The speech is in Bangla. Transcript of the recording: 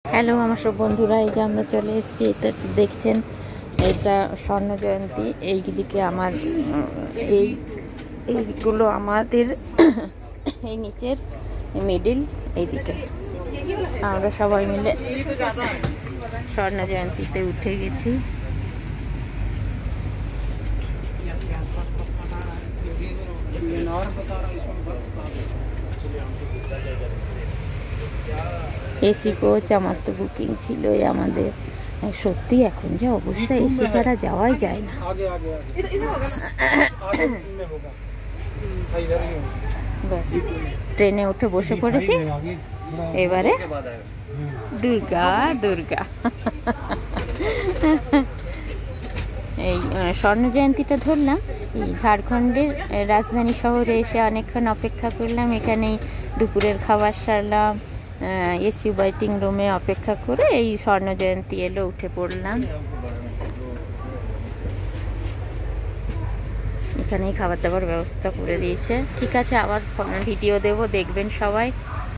হ্যালো আমার সব বন্ধুরা, এই যে আমরা চলে এসেছি। এটা দেখছেন, এটা স্বর্ণ জয়ন্তী। এই দিকে আমার এইগুলো আমাদের এই নিচের মিডিল, এইদিকে আমরা সবাই মিলে স্বর্ণ জয়ন্তীতে উঠে গেছি। এসি কোচ আমার তো বুকিং ছিলই আমাদের। সত্যি এখন যা অবস্থা, এসি ছাড়া যাওয়াই যায় না। ব্যাস ট্রেনে উঠে বসে পড়েছি। এবারে দুর্গা দুর্গা এই স্বর্ণ জয়ন্তীটা ধরলাম। এই ঝাড়খণ্ডের রাজধানী শহরে এসে অনেকক্ষণ অপেক্ষা করলাম। এখানেই দুপুরের খাবার সারলাম, এসি ওয়েটিং রুমে অপেক্ষা করে এই স্বর্ণ জয়ন্তী এলো, উঠে পড়লাম। এখানেই খাবার দাবার ব্যবস্থা করে দিয়েছে। ঠিক আছে, আবার ভিডিও দেবো, দেখবেন সবাই।